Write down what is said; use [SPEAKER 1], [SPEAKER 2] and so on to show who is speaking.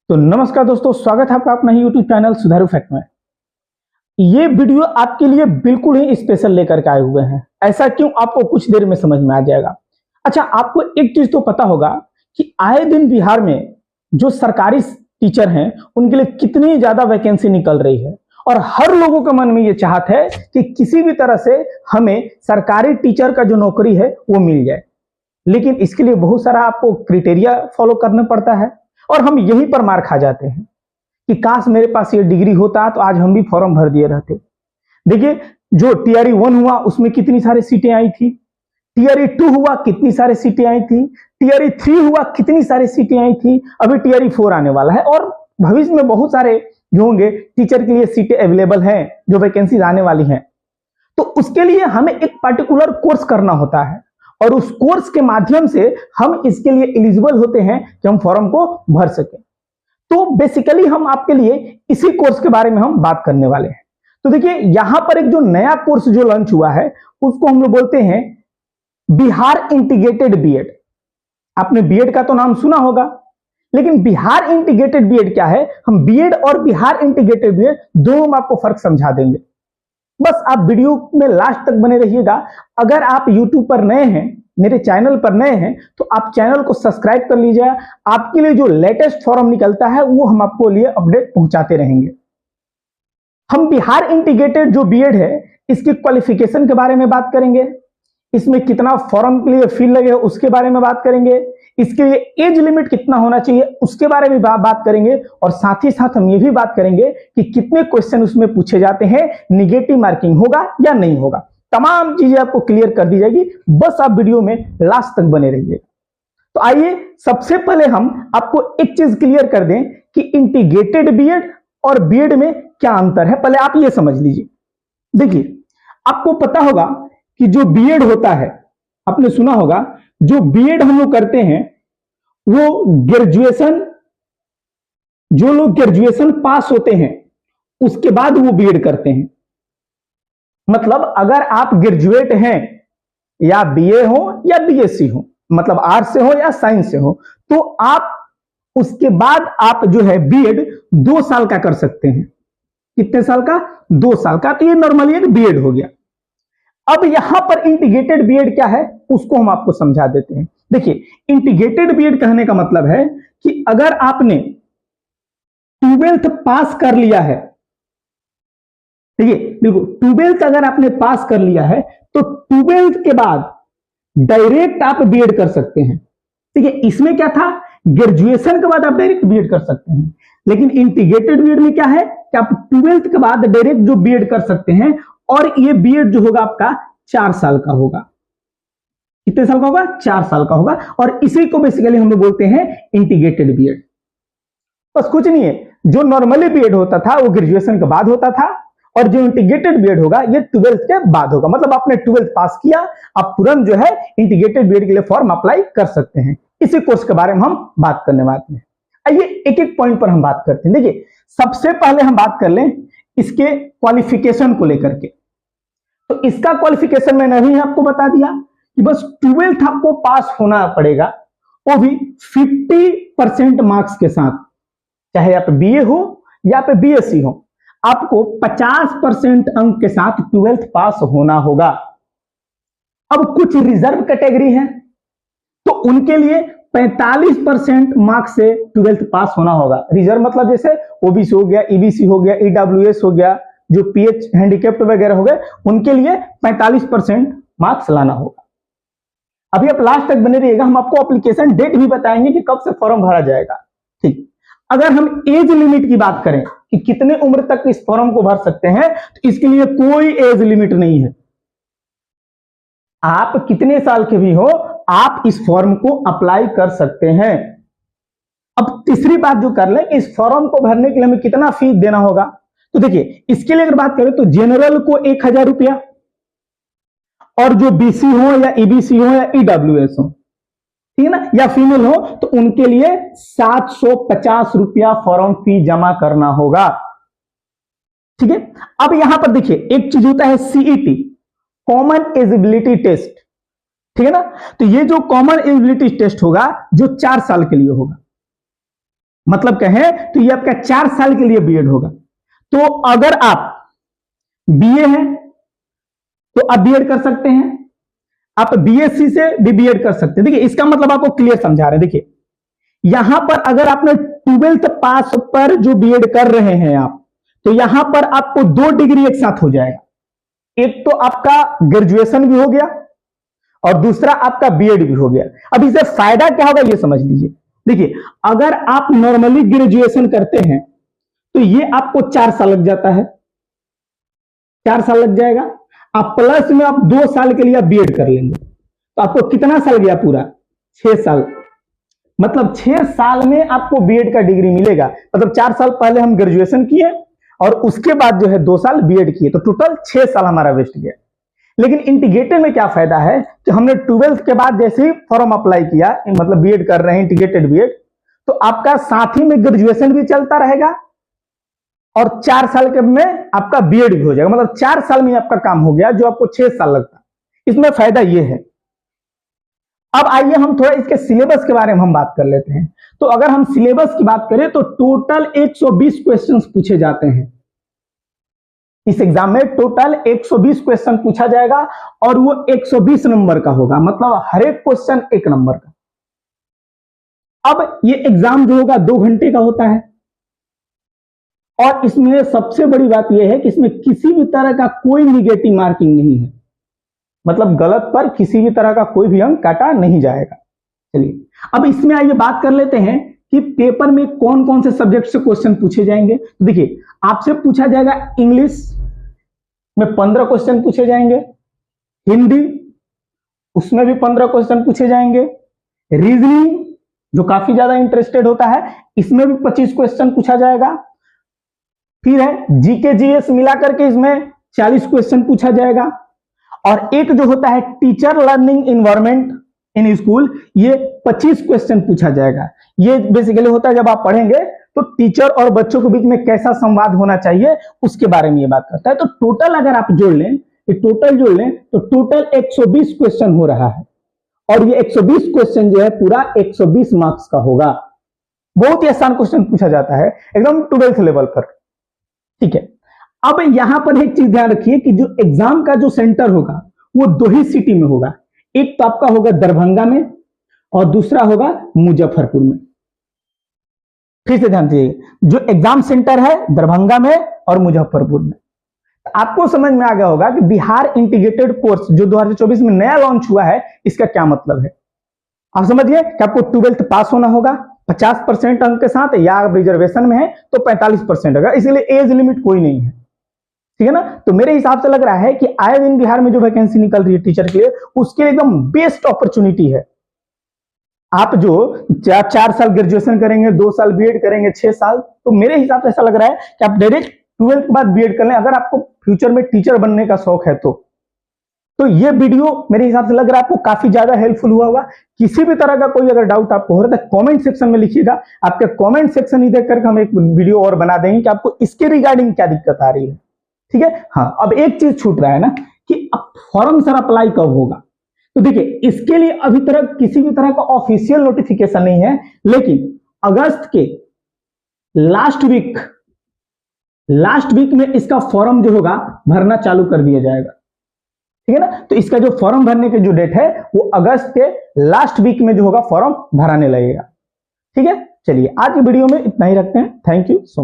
[SPEAKER 1] तो नमस्कार दोस्तों, स्वागत है आपका अपना ही यूट्यूब चैनल सुधारू फैक्ट में। ये वीडियो आपके लिए बिल्कुल ही स्पेशल लेकर के आए हुए हैं। ऐसा क्यों, आपको कुछ देर में समझ में आ जाएगा। अच्छा, आपको एक चीज तो पता होगा कि आए दिन बिहार में जो सरकारी टीचर हैं उनके लिए कितनी ज्यादा वैकेंसी निकल रही है और हर लोगों के मन में ये चाहत है कि किसी भी तरह से हमें सरकारी टीचर का जो नौकरी है वो मिल जाए। लेकिन इसके लिए बहुत सारा आपको क्राइटेरिया फॉलो करना पड़ता है और हम यहीं पर मार खा जाते हैं कि काश मेरे पास ये डिग्री होता तो आज हम भी फॉर्म भर दिए रहते। देखिए, जो टीआरई 1 हुआ उसमें कितनी सारी सीटें आई थी, टीआरई 2 हुआ कितनी सारी सीटें आई थी, टीआरई 3 हुआ कितनी सारी सीटें आई थी, अभी टीआरई 4 आने वाला है और भविष्य में बहुत सारे जो होंगे टीचर के लिए सीटें अवेलेबल हैं, जो वैकेंसीज आने वाली हैं। तो उसके लिए हमें एक पर्टिकुलर कोर्स करना होता है और उस कोर्स के माध्यम से हम इसके लिए एलिजिबल होते हैं कि हम फॉर्म को भर सकें। तो बेसिकली हम आपके लिए इसी कोर्स के बारे में हम बात करने वाले हैं। तो देखिए, यहां पर एक जो नया कोर्स जो लॉन्च हुआ है उसको हम लोग बोलते हैं बिहार इंटीग्रेटेड बीएड। आपने बीएड का तो नाम सुना होगा, लेकिन बिहार इंटीग्रेटेड बीएड क्या है, हम बीएड और बिहार इंटीग्रेटेड बीएड दोनों में आपको फर्क समझा देंगे। बस आप वीडियो में लास्ट तक बने रहिएगा। अगर आप YouTube पर नए हैं, मेरे चैनल पर नए हैं, तो आप चैनल को सब्सक्राइब कर लीजिए। आपके लिए जो लेटेस्ट फॉर्म निकलता है वो हम आपको लिए अपडेट पहुंचाते रहेंगे। हम बिहार इंटीग्रेटेड जो बीएड है इसकी क्वालिफिकेशन के बारे में बात करेंगे, इसमें कितना फॉर्म के लिए फी लगे उसके बारे में बात करेंगे, इसके लिए एज लिमिट कितना होना चाहिए उसके बारे में बात करेंगे और साथ ही साथ हम ये भी बात करेंगे कि कितने क्वेश्चन उसमें पूछे जाते हैं, निगेटिव मार्किंग होगा या नहीं होगा। तमाम चीजें आपको क्लियर कर दी जाएगी, बस आप वीडियो में लास्ट तक बने रहिए। तो आइए सबसे पहले हम आपको एक चीज क्लियर कर दें कि इंटीग्रेटेड बीएड और बीएड में क्या अंतर है। पहले आप ये समझ लीजिए। देखिए, आपको पता होगा कि जो बीएड होता है, आपने सुना होगा, जो बीएड हम लोग करते हैं वो ग्रेजुएशन, जो लोग ग्रेजुएशन पास होते हैं उसके बाद वो बीएड करते हैं। मतलब अगर आप ग्रेजुएट हैं, या बीए हो या बीएससी हो, मतलब आर्ट्स से हो या साइंस से हो, तो आप उसके बाद आप जो है बीएड 2 साल का कर सकते हैं। कितने साल का? 2 साल का। तो ये नॉर्मली एक बीएड हो गया। अब यहां पर इंटीग्रेटेड बीएड क्या है उसको हम आपको समझा देते हैं। देखिए, इंटीग्रेटेड बीएड कहने का मतलब है कि अगर आपने 12th पास कर लिया है, देखिए बिल्कुल 12th अगर आपने पास कर लिया है तो 12th के बाद डायरेक्ट आप बीएड कर सकते हैं। ठीक है, इसमें क्या था, ग्रेजुएशन के बाद आप डायरेक्ट बीएड कर सकते हैं, लेकिन इंटीग्रेटेड बीएड में क्या है कि आप 12th के बाद डायरेक्ट जो बीएड कर सकते हैं और ये बीएड जो होगा आपका 4 साल का होगा। कितने साल का होगा? 4 साल का होगा। और इसी को बेसिकली हम लोग बोलते हैं इंटीग्रेटेड बीएड। बस कुछ नहीं है, जो नॉर्मली बीएड होता था वो ग्रेजुएशन के बाद होता था और जो इंटीग्रेटेड बीएड होगा ये 12th के बाद होगा। मतलब आपने 12th पास किया, आप तुरंत जो है इंटीग्रेटेड बीएड के लिए फॉर्म अप्लाई कर सकते हैं। इसी कोर्स के बारे में हम बात करने वाले हैं। आइए एक एक पॉइंट पर हम बात करते हैं। देखिए, सबसे पहले हम बात कर लें इसके क्वालिफिकेशन को लेकर के। तो इसका क्वालिफिकेशन मैंने अभी आपको बता दिया कि बस 12th आपको पास होना पड़ेगा, वो भी 50% मार्क्स के साथ। चाहे आप बीए हो या पे बीएससी हो, आपको 50% अंक के साथ 12th पास होना होगा। अब कुछ रिजर्व कैटेगरी है तो उनके लिए 45% मार्क्स से 12th पास होना होगा। रिजर्व मतलब जैसे ओबीसी हो गया, ईबीसी हो गया, ईडब्ल्यूएस हो गया, जो पीएच हैंडीकैप्ड वगैरह हो गए, उनके लिए 45% मार्क्स लाना होगा। अभी आप लास्ट तक बने रहिएगा, हम आपको एप्लीकेशन डेट भी बताएंगे कि कब से फॉर्म भरा जाएगा। ठीक, अगर हम एज लिमिट की बात करें कि कितने उम्र तक इस फॉर्म को भर सकते हैं, तो इसके लिए कोई एज लिमिट नहीं है। आप कितने साल के भी हो, आप इस फॉर्म को अप्लाई कर सकते हैं। अब तीसरी बात जो कर ले, इस फॉर्म को भरने के लिए हमें कितना फीस देना होगा। तो देखिए, इसके लिए अगर बात करें तो जनरल को 1000 रुपया, और जो बीसी हो या ईबीसी हो या ईडब्ल्यूएस हो, ठीक है ना, या फीमेल हो, तो उनके लिए 750 रुपया फॉर्म फी जमा करना होगा। ठीक है, अब यहां पर देखिए एक चीज होता है सीईटी, कॉमन एलिजिबिलिटी टेस्ट। ठीक है ना, तो ये जो कॉमन एलिजिबिलिटी टेस्ट होगा जो 4 साल के लिए होगा, मतलब कहें तो ये आपका 4 साल के लिए बीएड होगा। तो अगर आप बीए हैं तो आप बीएड कर सकते हैं, आप बीएससी से भी बीएड कर सकते हैं। देखिए इसका मतलब आपको क्लियर समझा रहे हैं। देखिए यहां पर अगर आपने 12th पास पर जो बीएड कर रहे हैं आप, तो यहां पर आपको 2 डिग्री एक साथ हो जाएगा। एक तो आपका ग्रेजुएशन भी हो गया और दूसरा आपका बीएड भी हो गया। अब इससे फायदा क्या होगा ये समझ लीजिए। देखिए अगर आप नॉर्मली ग्रेजुएशन करते हैं तो ये आपको 4 साल लग जाता है, 4 साल लग जाएगा। आप प्लस में आप 2 साल के लिए बीएड कर लेंगे तो आपको कितना साल गया पूरा? 6 साल। मतलब 6 साल में आपको बीएड का डिग्री मिलेगा। मतलब 4 साल पहले हम ग्रेजुएशन किए और उसके बाद जो है 2 साल बीएड किए, तो टोटल 6 साल हमारा वेस्ट गया। लेकिन इंटीग्रेटेड में क्या फायदा है कि हमने 12th के बाद जैसे ही फॉर्म अप्लाई किया, मतलब बीएड कर रहे हैं इंटीग्रेटेड बीएड, तो आपका साथ ही में ग्रेजुएशन भी चलता रहेगा और 4 साल के में आपका बीएड भी हो जाएगा। मतलब 4 साल में आपका काम हो गया जो आपको 6 साल लगता। इसमें फायदा ये है। अब आइए हम थोड़ा इसके सिलेबस के बारे में हम बात कर लेते हैं। तो अगर हम सिलेबस की बात करें तो टोटल 120 क्वेश्चंस पूछे जाते हैं इस एग्जाम में। टोटल 120 क्वेश्चन पूछा जाएगा और वो 120 नंबर का होगा, मतलब हर एक क्वेश्चन 1 नंबर का। अब ये एग्जाम जो होगा 2 घंटे का होता है और इसमें सबसे बड़ी बात यह है कि इसमें किसी भी तरह का कोई निगेटिव मार्किंग नहीं है। मतलब गलत पर किसी भी तरह का कोई भी अंक काटा नहीं जाएगा। चलिए अब इसमें आइए बात कर लेते हैं कि पेपर में कौन कौन से सब्जेक्ट से क्वेश्चन पूछे जाएंगे। तो देखिए आपसे पूछा जाएगा इंग्लिश में 15 क्वेश्चन पूछे जाएंगे, हिंदी उसमें भी 15 क्वेश्चन पूछे जाएंगे, रीजनिंग जो काफी ज्यादा इंटरेस्टेड होता है इसमें भी 25 क्वेश्चन पूछा जाएगा। फिर है जीके जीएस मिलाकर के इसमें 40 क्वेश्चन पूछा जाएगा। और एक जो होता है teacher learning environment in school, ये 25 क्वेश्चन पूछा जाएगा। ये बेसिकली होता है जब आप पढ़ेंगे तो टीचर और बच्चों के बीच में कैसा संवाद होना चाहिए उसके बारे में ये बात करता है। तो टोटल अगर आप जोड़ लें, टोटल जोड़ लें तो टोटल 120 क्वेश्चन हो रहा है और ये 120 क्वेश्चन जो है पूरा 120 मार्क्स का होगा। बहुत ही आसान क्वेश्चन पूछा जाता है एकदम 12th लेवल पर। ठीक है, अब यहां पर एक चीज ध्यान रखिए कि जो एग्जाम का जो सेंटर होगा वो 2 ही सिटी में होगा। एक तो आपका होगा दरभंगा में और दूसरा होगा मुजफ्फरपुर में। फिर से ध्यान दीजिए, जो एग्जाम सेंटर है दरभंगा में और मुजफ्फरपुर में। आपको समझ में आ गया होगा कि बिहार इंटीग्रेटेड कोर्स जो 2024 में नया लॉन्च हुआ है इसका क्या मतलब है। आप समझिए कि आपको 12th पास होना होगा 50% अंक के साथ, या रिजर्वेशन में है तो 45% होगा, इसीलिए एज लिमिट कोई नहीं है। ठीक है ना। तो मेरे हिसाब से लग रहा है कि आए दिन बिहार में जो वैकेंसी निकल रही है टीचर के लिए, उसके लिए एकदम बेस्ट अपॉर्चुनिटी है। आप जो 4 साल ग्रेजुएशन करेंगे, 2 साल बीएड करेंगे, 6 साल, तो मेरे हिसाब से ऐसा लग रहा है कि आप डायरेक्ट 12th के बाद बीएड कर लें अगर आपको फ्यूचर में टीचर बनने का शौक है तो ये वीडियो मेरे हिसाब से लग रहा है आपको काफी ज्यादा हेल्पफुल हुआ होगा। किसी भी तरह का कोई अगर डाउट आपको हो रहा है कमेंट सेक्शन में लिखिएगा। आपके कमेंट सेक्शन ही देख करके हम एक वीडियो और बना देंगे कि आपको इसके रिगार्डिंग क्या दिक्कत आ रही है। ठीक है। हाँ, अब एक चीज छूट रहा है ना कि अब फॉर्म सर अप्लाई कब होगा। तो देखिए इसके लिए अभी तक किसी भी तरह का ऑफिशियल नोटिफिकेशन नहीं है, लेकिन अगस्त के लास्ट वीक में इसका फॉर्म जो होगा भरना चालू कर दिया जाएगा। ठीक है ना। तो इसका जो फॉर्म भरने की जो डेट है वो अगस्त के लास्ट वीक में जो होगा फॉर्म भराने लगेगा। ठीक है। चलिए आज की वीडियो में इतना ही रखते हैं। Thank you so much.